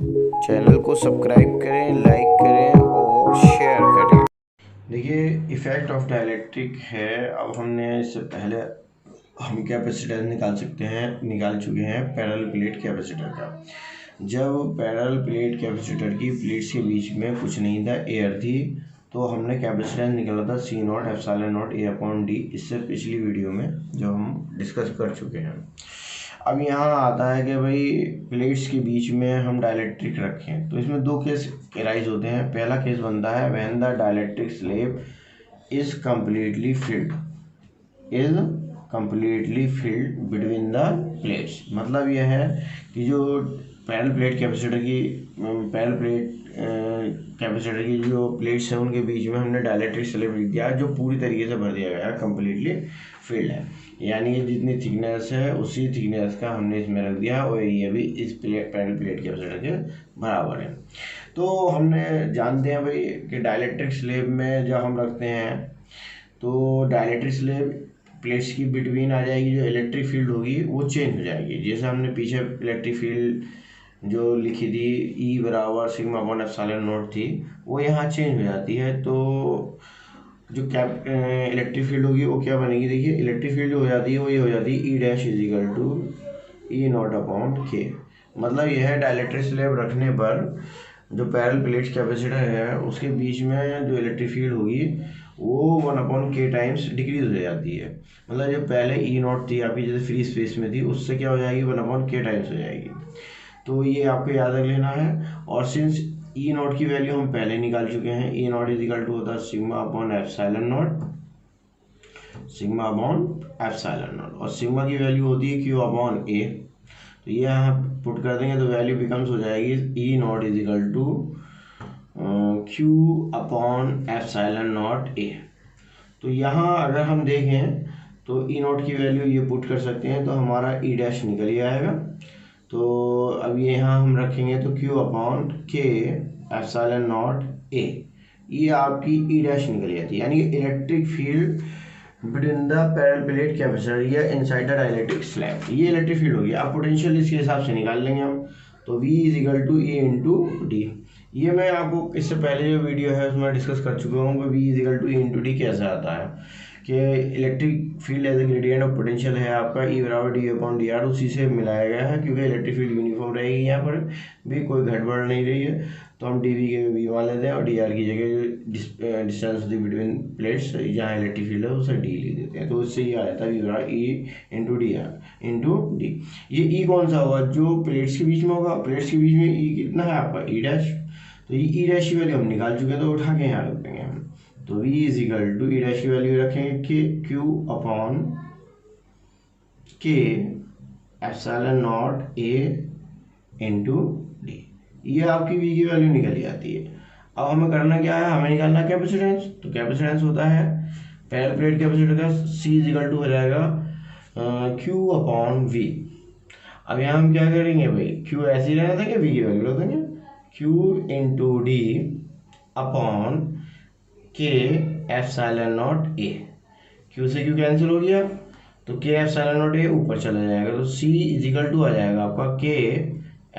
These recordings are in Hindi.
चैनल को सब्सक्राइब करें, लाइक करें और शेयर करें। देखिए, इफ़ेक्ट ऑफ डाइलेक्ट्रिक है। अब हमने इससे पहले हम कैपेसिटर निकाल चुके हैं पैरेलल प्लेट कैपेसिटर का। जब पैरेलल प्लेट कैपेसिटर की प्लेट्स के बीच में कुछ नहीं था, एयर थी, तो हमने कैपेसिटेंस निकाला था C not epsilon not A upon D. इससे पिछली वीडियो में जो हम डिस्कस कर चुके हैं। अब यहाँ आता है कि भाई प्लेट्स के बीच में हम डाइलेक्ट्रिक रखें, तो इसमें दो केस राइज होते हैं। पहला केस बनता है when the dielectric slab is completely field between the plates. मतलब यह है कि जो पैरेलल प्लेट कैपेसिटर की जो प्लेट्स हैं उनके बीच में हमने डाइलेक्ट्रिक स्लैब लिख दिया जो पूरी तरीके से भर दिया गया है, कम्प्लीटली फिल्ड है। यानी कि जितनी थिकनेस है उसी थिकनेस का हमने इसमें रख दिया और एरिया भी इस पैरेलल प्लेट कैपेसिटर के बराबर है। तो हमने जानते हैं भाई कि डाइलेक्ट्रिक स्लैब में जब हम रखते हैं तो डाइलेक्ट्रिक स्लैब प्लेट्स की बिटवीन आ जाएगी, जो इलेक्ट्रिक फील्ड होगी वो चेंज हो जाएगी। जैसे हमने पीछे इलेक्ट्रिक फील्ड जो लिखी थी E बराबर सिग्मा अपॉन एप्सिलॉन नॉट थी, वो यहाँ चेंज हो जाती है। तो जो इलेक्ट्रिक फील्ड होगी वो क्या बनेगी, देखिए इलेक्ट्रिक फील्ड जो हो जाती है वो ये हो जाती है E dash is equal to E nought upon K. मतलब यह है डाइलेक्ट्रिक स्लैब रखने पर जो पैरेलल प्लेट कैपेसिटर है उसके बीच में जो इलेक्ट्रिक फील्ड होगी वो 1/k टाइम्स डिक्रीज हो जाती है। मतलब जो पहले E नॉट थी आपकी जैसे फ्री स्पेस में थी, उससे क्या हो जाएगी 1/k टाइम्स हो जाएगी। तो ये आपको याद रख लेना है। और सिंस E नॉट की वैल्यू हम पहले निकाल चुके हैं, E not is equal to होता है सिग्मा अपॉन एप्सिलॉन नॉट, और सिग्मा की वैल्यू होती है Q अपॉन A। तो ये यहाँ पुट कर देंगे तो वैल्यू बिकम्स हो जाएगी E not is equal to Q upon epsilon nought A। तो यहाँ अगर हम देखें तो E नॉट की वैल्यू ये पुट कर सकते हैं तो हमारा E डैश निकल ही आएगा। तो अब ये यहाँ हम रखेंगे तो Q upon K epsilon nought A, ये आपकी E डैश निकल जाती है। यानी कि electric field between the parallel plate capacitor या इनसाइड द डाइलेक्ट्रिक स्लैब, ये इलेक्ट्रिक फील्ड होगी। आप पोटेंशियल इसके हिसाब से निकाल लेंगे हम। तो V is equal to A into D. ये मैं आपको इससे पहले जो वीडियो है उसमें डिस्कस कर चुका हूँ कि V is equal to A into D कैसे आता है। कि electric field as a gradient of potential है आपका E बराबर डी अपॉन डी आर, उसी से मिलाया गया है। क्योंकि इलेक्ट्रिक फील्ड यूनिफॉर्म रहेगी, यहाँ पर भी कोई घटबड़ नहीं रही है, तो हम डी वी के वी मान लेते हैं और डी आर की जगह डिस्टेंस बिटवीन प्लेट्स जहाँ इलेक्ट्रिक फील्ड है उसे डी लिख देते हैं। तो इससे ये आ जाता है वी बराबर E into D R into D. ये E कौन सा होगा, जो प्लेट्स के बीच में होगा। प्लेट्स के बीच में E कितना है आपका E डैश, तो ये E डैश की वैल्यू हम निकाल चुके हैं तो उठा के यहाँ रख देंगे हम। तो V is equal to E dash की वैल्यू रखेंगे कि Q upon K epsilon nought A into D. ये आपकी V की वैल्यू निकल जाती है। अब हमें करना क्या है, हमें निकालना कैपेसिटेंस। तो कैपेसिटेंस होता है पैरेलल प्लेट कैपेसिटर का C इज इक्वल टू हो जाएगा Q अपॉन V। अब यहाँ हम क्या करेंगे भाई, Q ऐसे ही रहने देंगे, V की वैल्यू रख देंगे Q into D upon K epsilon nought A। Q से Q कैंसिल हो गया तो के एप्सिलॉन नॉट A ऊपर चला जाएगा, तो C इज इक्वल टू आ जाएगा आपका के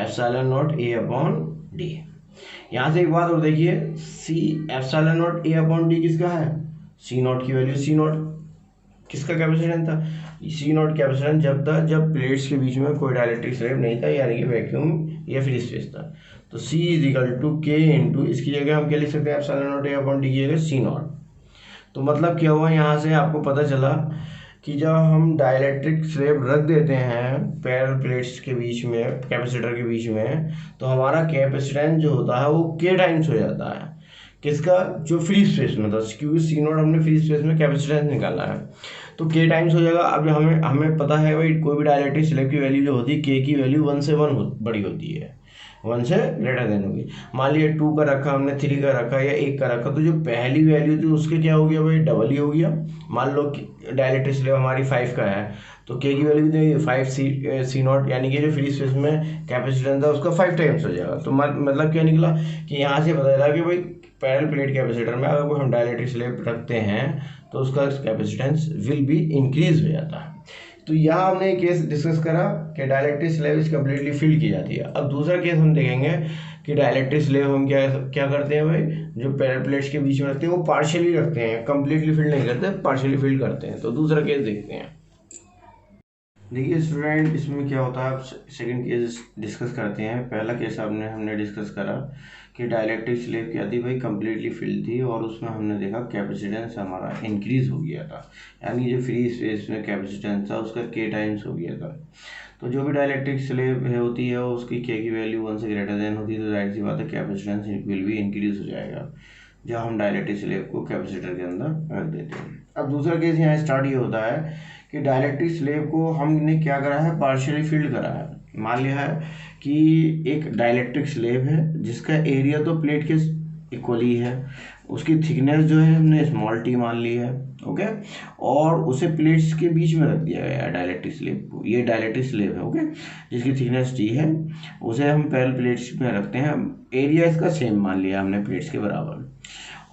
epsilon nought A upon D. यहाँ से एक बात और देखिए, C epsilon nought A upon D किसका है, C नॉट की वैल्यू। C नॉट किसका कैपेसिटेंस था, C नॉट कैपेसिटेंस जब था जब प्लेट्स के बीच में कोई डाइलेक्ट्रिक स्लैब नहीं था, यानी कि वैक्यूम या फ्री स्पेस था। तो C इज इक्वल टू के इंटू, इसकी जगह हम क्या लिख सकते हैं epsilon nought A upon D की जगह C नॉट। तो मतलब क्या हुआ, यहाँ से आपको पता चला कि जब हम डाइलेक्ट्रिक स्लैब रख देते हैं पैरेलल प्लेट्स के बीच में, कैपेसिटर के बीच में, तो हमारा कैपेसिटेंस जो होता है वो के टाइम्स हो जाता है। किसका, जो फ्री स्पेस में था, क्योंकि C नॉट हमने फ्री स्पेस में कैपेसिटेंस निकाला है तो के टाइम्स हो जाएगा। अब हमें पता है भाई कोई भी डाइलेक्ट्रिक स्लैब की वैल्यू जो होती है के की वैल्यू 1 से 1 बड़ी होती है, 1 से ग्रेटर देन होगी। मान लिया 2 का रखा हमने, 3 का रखा या 1 का रखा, तो जो पहली वैल्यू थी उसके क्या हो गया भाई, डबल ही हो गया। मान लो कि डाइलेक्ट्रिक स्लैब हमारी 5 का है तो के की वैल्यू कितनी, 5 C नॉट, यानी कि जो फ्री स्पेस में कैपेसिटेंस था उसका 5 टाइम्स हो जाएगा। तो मतलब क्या निकला कि यहाँ से पता चला कि भाई पैरेलल प्लेट कैपेसिटर में अगर कोई हम डाइलेक्ट्रिक स्लैब रखते हैं तो उसका कैपेसिटेंस विल बी इंक्रीज हो जाता है। तो यहाँ हमने एक केस डिस्कस करा कि dielectric slab is completely fill की जाती है। अब दूसरा केस हम देखेंगे कि डाइलेक्ट्रिक स्लैब हम क्या क्या करते हैं भाई, जो पैरल प्लेट्स के बीच में रखते हैं वो पार्शियली रखते हैं, कम्प्लीटली फिल नहीं करते, पार्शियली फिल करते हैं। तो दूसरा केस देखते हैं। देखिए स्टूडेंट, इसमें क्या होता है, आप सेकंड केस डिस्कस करते हैं। पहला केस हमने डिस्कस करा कि डाइलेक्ट्रिक स्लैब क्या थी भाई, कम्प्लीटली फिल थी और उसमें हमने देखा कैपेसिटेंस हमारा इंक्रीज हो गया था, यानी जो फ्री स्पेस में कैपेसिटेंस था उसका के टाइम्स हो गया था। तो जो भी डाइलेक्ट्रिक स्लैब है होती है उसकी के की वैल्यू 1 से ग्रेटर देन होती है, तो जाहिर सी बात है कैपेसिटेंस विल भी इंक्रीज हो जाएगा जब हम डाइलेक्ट्रिक स्लैब को कैपेसिटर के अंदर रख देते हैं। अब दूसरा केस यहाँ स्टार्ट ये होता है कि डाइलेक्ट्रिक स्लैब को हमने क्या करा है, पार्शियली फिल्ड करा है। मान लिया है कि एक डाइलेक्ट्रिक स्लैब है जिसका एरिया तो प्लेट के इक्वली है, उसकी थिकनेस जो है हमने स्मॉल टी मान ली है, ओके, और उसे प्लेट्स के बीच में रख दिया गया है डाइलेक्ट्रिक स्लैब को। ये डाइलेक्ट्रिक स्लैब है, ओके, जिसकी थिकनेस टी है, उसे हम पैरेलल प्लेट्स में रखते हैं। एरिया इसका सेम मान लिया हमने प्लेट्स के बराबर,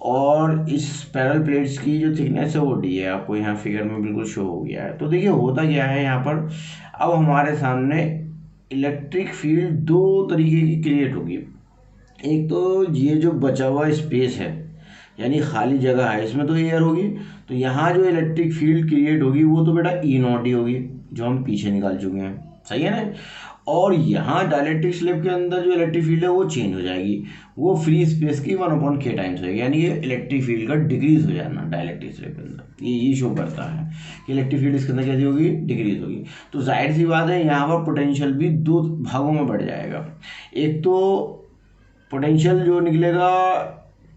और इस पैरेलल प्लेट्स की जो थिकनेस है वो डी है, आपको यहाँ फिगर में बिल्कुल शो हो गया है। तो देखिए होता क्या है यहाँ पर, अब हमारे सामने इलेक्ट्रिक फील्ड दो तरीके की क्रिएट होगी। एक तो ये जो बचा हुआ स्पेस है यानी खाली जगह है, इसमें तो एयर होगी, तो यहाँ जो इलेक्ट्रिक फील्ड क्रिएट होगी वो तो बेटा ई नॉट ही होगी, जो हम पीछे निकाल चुके हैं, सही है ना। और यहाँ डाइलेक्ट्रिक स्लैब के अंदर जो इलेक्ट्रिक फील्ड है वो चेंज हो जाएगी, वो फ्री स्पेस की 1/k टाइम्स होगी, यानी ये इलेक्ट्रिक फील्ड का डिक्रीज हो जाना डाइलेक्ट्रिक स्लैब के अंदर, ये शो करता है कि इलेक्ट्रिक फील्ड इसके अंदर कैसी होगी, डिक्रीज होगी। तो जाहिर सी बात है यहाँ पर पोटेंशियल भी दो भागों में बढ़ जाएगा। एक तो पोटेंशियल जो निकलेगा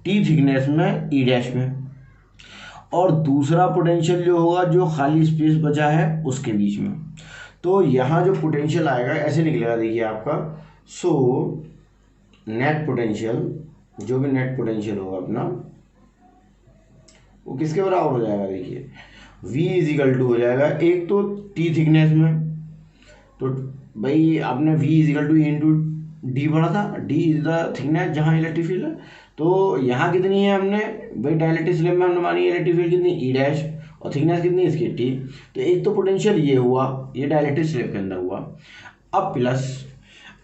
टी थिकनेस में ई डैश में, और दूसरा पोटेंशियल जो होगा जो खाली स्पेस बचा है उसके बीच में। तो यहाँ जो पोटेंशियल आएगा ऐसे निकलेगा, देखिए आपका, सो नेट पोटेंशियल, जो भी नेट पोटेंशियल होगा अपना वो किसके बराबर हो जाएगा, देखिए V = हो जाएगा, एक तो टी थिकनेस में, तो भाई आपने V = डी पढ़ा था, D इज द थिकनेस जहाँ इलेक्ट्रिक फील्ड है। तो यहाँ कितनी है हमने भाई, डाइलेक्ट्रिक स्लैब में हमने मानी इलेक्ट्रिक फील्ड कितनी, ई डैश, और थिकनेस कितनी इसकी टी। तो एक तो पोटेंशियल ये हुआ, ये डाइलेक्ट्रिक स्लैब के अंदर हुआ। अब प्लस,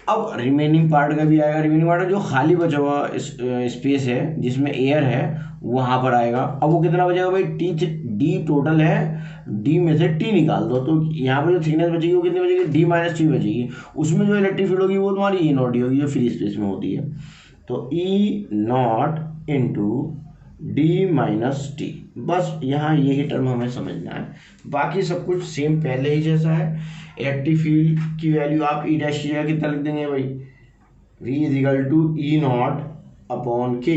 अब रिमेनिंग पार्ट का भी आएगा, रिमेनिंग पार्ट जो खाली बचा हुआ स्पेस है जिसमें एयर है वहाँ पर आएगा। अब वो कितना बचेगा भाई, डी टोटल है, डी में से टी निकाल दो, तो यहाँ पर जो थिकनेस बचेगी वो कितनी बचेगी, डी - टी बचेगी। उसमें जो इलेक्ट्रिक फील्ड होगी वो तुम्हारी ई नॉट डी होगी, जो फ्री स्पेस में होती है। तो ई नॉट इंटू डी - टी, बस यहाँ यही टर्म हमें समझना है, बाकी सब कुछ सेम पहले ही जैसा है। इलेक्ट्रिक फील्ड की वैल्यू आप ई डैश की जगह कितना लिख देंगे भाई, V = E0/K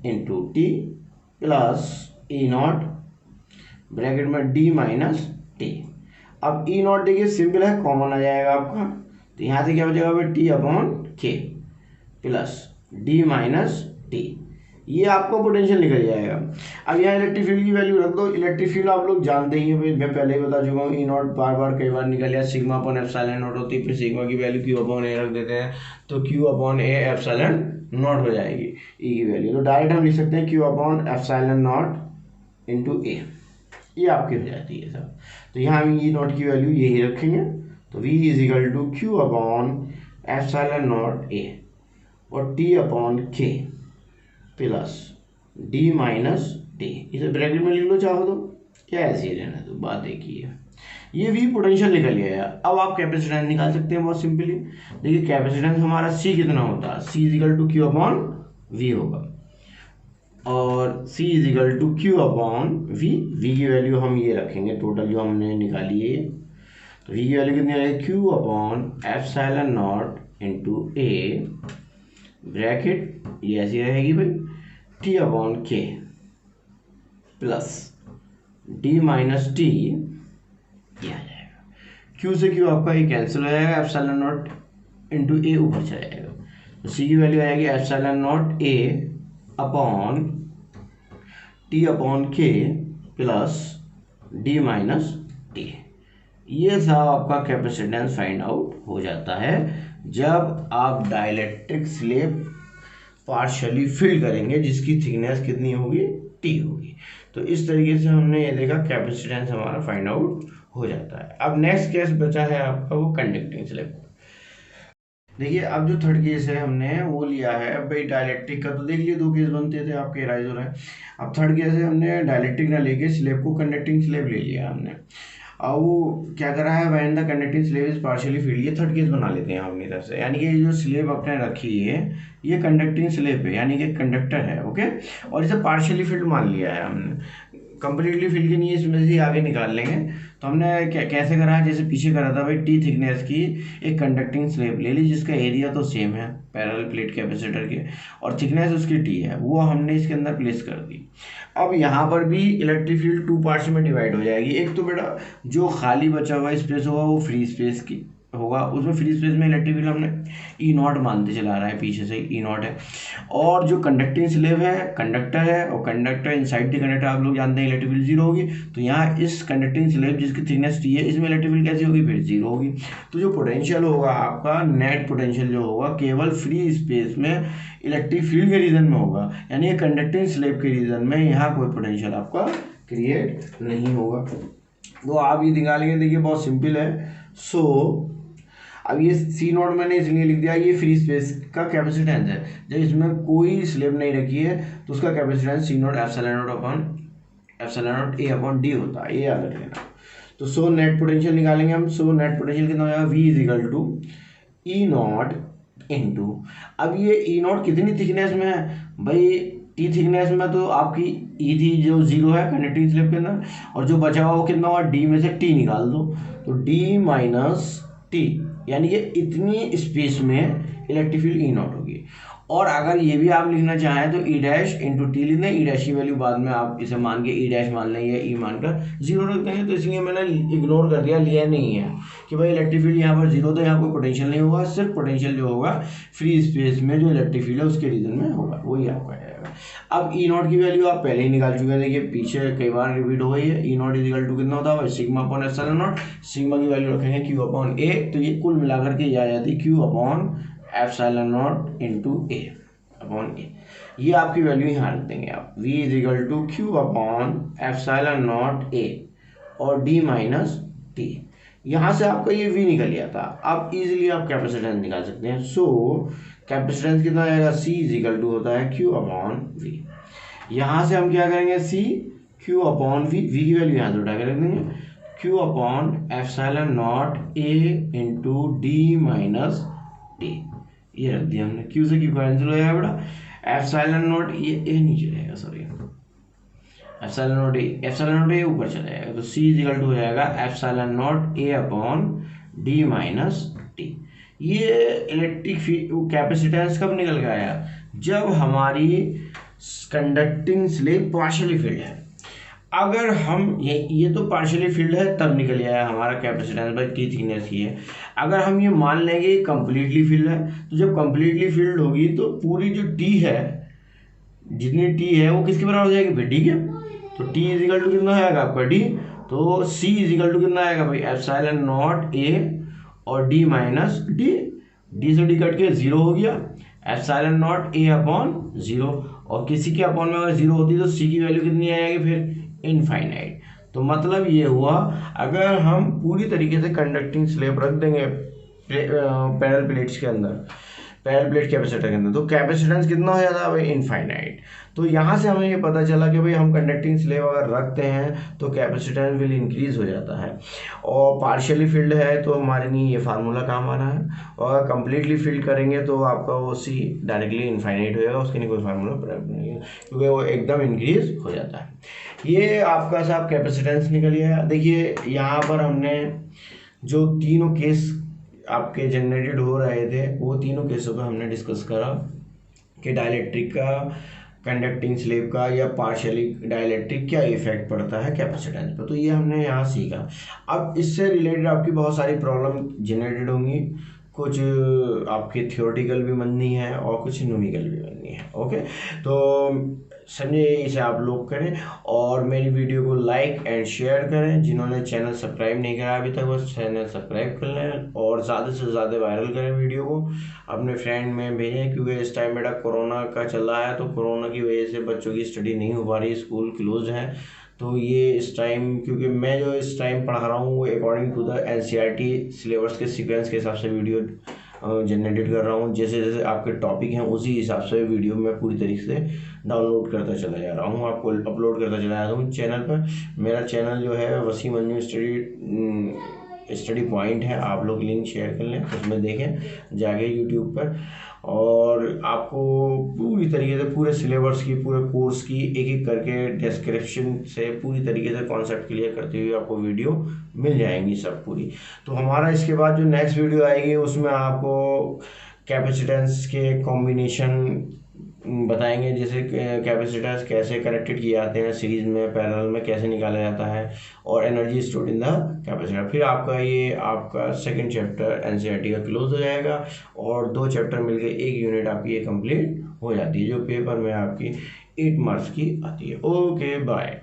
into T plus E0 bracket में D - टी। अब E0 देखिए सिंपल है, कॉमन आ जाएगा आपका, तो यहाँ से क्या बचेगा भाई, T/K प्लस D - टी, ये आपको पोटेंशियल निकल जाएगा। अब यहाँ इलेक्ट्रिक फील्ड की वैल्यू रख दो। इलेक्ट्रिक फील्ड आप लोग जानते ही हैं भाई, मैं पहले ही बता चुका हूँ, E0 बार कई बार निकल गया, σ/ε0 होती है, फिर सिग्मा की वैल्यू Q/A रख देते हैं, तो Q/A ε0 हो जाएगी E की वैल्यू। तो डायरेक्ट हम लिख सकते हैं Q/ε0 इंटू A, ये आपकी हो जाती है सब। तो यहाँ हम E0 की वैल्यू यही रखेंगे, तो V = Q/ε0A और T/K प्लस D - टी, इसे ब्रैकेट में लिख लो चाहो तो, क्या ऐसे ही रहना, तो बात एक ही है। ये V पोटेंशियल निकल गया। अब आप कैपेसिटेंस निकाल सकते हैं बहुत सिंपली। देखिए कैपेसिटेंस हमारा C कितना होता है, C = Q/V होगा, और C = Q/V। V की वैल्यू हम ये रखेंगे, टोटल जो हमने निकाली है, तो V की वैल्यू कितनी आएगी, Q/ε0 इंटू A ब्रैकेट ये ऐसी रहेगी भाई, T/K प्लस D - टी, ये आ जाएगा। Q से Q आपका ये कैंसिल हो जाएगा, ε0 इंटू A ऊपर चला जाएगा, तो C की वैल्यू आएगी ε0A upon T/K plus D - T. ये सब आपका कैपेसिटेंस फाइंड आउट हो जाता है जब आप डाइलेक्ट्रिक स्लैब पार्शियली फिल करेंगे, जिसकी थिकनेस कितनी होगी, टी होगी। तो इस तरीके से हमने ये देखा कैपेसिटेंस हमारा फाइंड आउट हो जाता है। अब नेक्स्ट केस बचा है आपका वो कंडक्टिंग स्लेब। देखिए अब जो थर्ड केस है हमने वो लिया है भाई डायलेक्ट्रिक का, तो देख लिए 2 केस बनते थे आपके राइज हो रहा है। अब थर्ड केस है हमने डायलेक्ट्रिक ना लेके स्लेब को कंडक्टिंग स्लेब ले लिया हमने। अब वो क्या करा है, when the conducting slab is partially field, ये थर्ड केस बना लेते हैं हम अपनी तरफ से, यानी कि ये जो स्लेब अपने रखी है ये कंडक्टिंग स्लेब है यानी कि कंडक्टर है, ओके। और इसे पार्शियली फिल्ड मान लिया है हमने, कंप्लीटली फिल की नहीं है, इसमें से आगे निकाल लेंगे। तो हमने कैसे करा है, जैसे पीछे करा था भाई, टी थिकनेस की एक कंडक्टिंग स्लेब ले ली जिसका एरिया तो सेम है पैरेलल प्लेट कैपेसिटर के, और थिकनेस उसकी टी है, वो हमने इसके अंदर प्लेस कर दी। अब यहाँ पर भी इलेक्ट्रिक फील्ड 2 पार्ट्स में डिवाइड हो जाएगी। एक तो बेटा जो खाली बचा हुआ स्पेस होगा वो फ्री स्पेस की होगा, उसमें फ्री स्पेस में इलेक्ट्रिक फील्ड हमने ई नॉट मानते चला रहा है, पीछे से ई नॉट है। और जो कंडक्टिंग स्लेब है कंडक्टर है, और कंडक्टर इनसाइड द कंडक्टर आप लोग जानते हैं इलेक्ट्रिक फील्ड 0 होगी। तो यहाँ इस कंडक्टिंग स्लेब जिसकी थिकनेस टी है इसमें इलेक्ट्रिक फील्ड कैसी होगी, फिर 0 होगी। तो जो पोटेंशियल होगा आपका नेट पोटेंशियल जो होगा केवल फ्री स्पेस में इलेक्ट्रिक फील्ड के रीजन में होगा, यानी कंडक्टिंग स्लेब के रीजन में यहाँ कोई पोटेंशियल आपका क्रिएट नहीं होगा। तो आप ये निकालेंगे, देखिए बहुत सिंपल है। सो अब ये सी नॉट मैंने इसलिए लिख दिया, ये फ्री स्पेस का कैपेसिटेंस है, जब इसमें कोई स्लेब नहीं रखी है तो उसका capacitance C not epsilon not A upon D होता है, ये याद रखना। तो सो नेट पोटेंशियल निकालेंगे हम। सो नेट पोटेंशियल कितना हो जाएगा, V is equal to E nought into, अब ये ई नॉट कितनी थिकनेस में है भाई, टी थिकनेस में तो आपकी ई थी जो 0 है कंडक्टिंग स्लेब के अंदर, और जो बचा हुआ वो कितना हुआ, डी में से टी निकाल दो, तो डी माइनस टी, यानी कि इतनी स्पेस में इलेक्ट्रिक फील्ड ई नॉट होगी। और अगर ये भी आप लिखना चाहें तो ई डैश इंटू टी लिख दें, ई डैश की वैल्यू बाद में आप इसे मान के ई डैश मान लें या ई मानकर 0 रख देंगे। तो इसलिए मैंने इग्नोर कर दिया, लिया नहीं है कि भाई इलेक्ट्रिक फील्ड यहाँ पर 0, तो यहाँ कोई पोटेंशियल नहीं होगा, सिर्फ पोटेंशियल जो होगा फ्री स्पेस में जो इलेक्ट्रिक फील्ड है उसके रीजन में होगा, वही आपका आएगा। अब ई नॉट की वैल्यू आप पहले ही निकाल चुके हैं, देखिए पीछे कई बार रिपीट हो गई है। E naught is equal to कितना होता है, sigma upon epsilon naught, sigma की वैल्यू रखेंगे क्यू अपॉन ए, तो ये कुल मिलाकर के ये आ जाती है Q upon epsilon naught into A upon A. ये आपकी वैल्यू यहाँ रख देंगे आप, v is equal to Q upon epsilon not A और d माइनस टी। यहाँ से आपका ये v निकल गया था, अब इजीली आप कैपेसिटेंस निकाल सकते हैं। सो कैपेसिटेंस कितना आएगा, c इज इक्वल टू होता है q अपॉन v। यहाँ से हम क्या करेंगे, c q upon v, v की वैल्यू यहाँ से उठा के रख देंगे, q upon epsilon nought a into D minus T, ये रख दिया हमने। q से q कैंसिल हो जाएगा बेटा, एप्सिलॉन नॉट ये a नीचे रहेगा, सॉरी एप्सिलॉन नॉट a ऊपर चला जाएगा, तो c इज इक्वल टू हो जाएगा epsilon nought a upon d minus T. ये इलेक्ट्रिक कैपेसिटेंस कब निकल के आया, जब हमारी कंडक्टिंग स्लेब पार्शियली फिल्ड है। अगर हम ये तो पार्शियली फिल्ड है तब निकल आया हमारा कैपेसिटेंस भाई टी थिकनेस की है। अगर हम ये मान लेंगे कंप्लीटली फिल्ड है, तो जब कंप्लीटली फिल्ड होगी तो पूरी जो टी है, जितनी टी है वो किसके बराबर हो जाएगी भाई, डी के। तो टी इज इक्वल टू कितना आएगा आपका डी, तो सी इज इक्वल टू कितना आएगा भाई, एप्सिलॉन नॉट ए और डी माइनस डी, डी से डी कट के 0 हो गया, एप्सिलॉन नॉट ए अपॉन 0, और किसी के अपॉन में अगर 0 होती तो सी की वैल्यू कितनी आएगी फिर, इनफाइनाइट। तो मतलब ये हुआ, अगर हम पूरी तरीके से कंडक्टिंग स्लेब रख देंगे पैरेलल प्लेट्स के अंदर, पैरेलल प्लेट कैपेसिटर के अंदर, तो कैपेसिटेंस कितना हो जाता है भाई, इनफाइनाइट। तो यहाँ से हमें ये पता चला कि भाई हम कंडक्टिंग स्लेब अगर रखते हैं तो कैपेसिटेंस विल इंक्रीज हो जाता है, और पार्शियली फिल्ड है तो हमारे लिए ये फार्मूला काम आना है, और कंप्लीटली फिल्ड करेंगे तो आपका वो सी डायरेक्टली इनफाइनाइट हो जाएगा, उसके लिए कोई फार्मूला प्रयोग नहीं है क्योंकि वो एकदम इंक्रीज हो जाता है। ये आपका साहब कैपेसिटेंस निकल गया। देखिए यहाँ पर हमने जो तीनों केस आपके जनरेटेड हो रहे थे वो तीनों केसों पे हमने डिस्कस करा कि डाइलेक्ट्रिक का, कंडक्टिंग स्लेब का या पार्शियली डाइलेक्ट्रिक क्या इफेक्ट पड़ता है कैपेसिटेंस पर, तो ये हमने यहाँ सीखा। अब इससे रिलेटेड आपकी बहुत सारी प्रॉब्लम जनरेटेड होंगी, कुछ आपकी थियोरेटिकल भी बननी है और कुछ न्यूमेरिकल भी बननी है, ओके। तो समझे, इसे आप लोग करें और मेरी वीडियो को लाइक एंड शेयर करें। जिन्होंने चैनल सब्सक्राइब नहीं करा अभी तक वो चैनल सब्सक्राइब कर लें, और ज़्यादा से ज़्यादा वायरल करें वीडियो को, अपने फ्रेंड में भेजें, क्योंकि इस टाइम बेटा कोरोना का चल रहा है, तो कोरोना की वजह से बच्चों की स्टडी नहीं हो पा रही, स्कूल क्लोज है, तो ये इस टाइम, क्योंकि मैं जो इस टाइम पढ़ा रहा हूँ वो according to the NCERT syllabus के सीक्वेंस के हिसाब से वीडियो जनरेट कर रहा हूँ। जैसे जैसे आपके टॉपिक हैं उसी हिसाब से वीडियो मैं पूरी तरीके से डाउनलोड करता चला जा रहा हूँ, आपको अपलोड करता चला जा रहा हूँ चैनल पर। मेरा चैनल जो है वसीम अंजुम स्टडी पॉइंट है, आप लोग लिंक शेयर कर लें, उसमें देखें जाके यूट्यूब पर। और आपको पूरी तरीके से पूरे सिलेबस की, पूरे कोर्स की एक एक करके डिस्क्रिप्शन से पूरी तरीके से कॉन्सेप्ट क्लियर करते हुए आपको वीडियो मिल जाएंगी सब पूरी। तो हमारा इसके बाद जो नेक्स्ट वीडियो आएगी उसमें आपको कैपेसिटेंस के कॉम्बिनेशन बताएंगे, जैसे कैपेसिटर्स कैसे कनेक्टेड किए जाते हैं सीरीज में, पैरेलल में कैसे निकाला जाता है, और energy stored in the capacitor. फिर आपका सेकंड चैप्टर NCERT का क्लोज हो जाएगा और 2 चैप्टर मिलके एक यूनिट आपकी ये कंप्लीट हो जाती है, जो पेपर में आपकी 8 मार्क्स की आती है। Okay bye.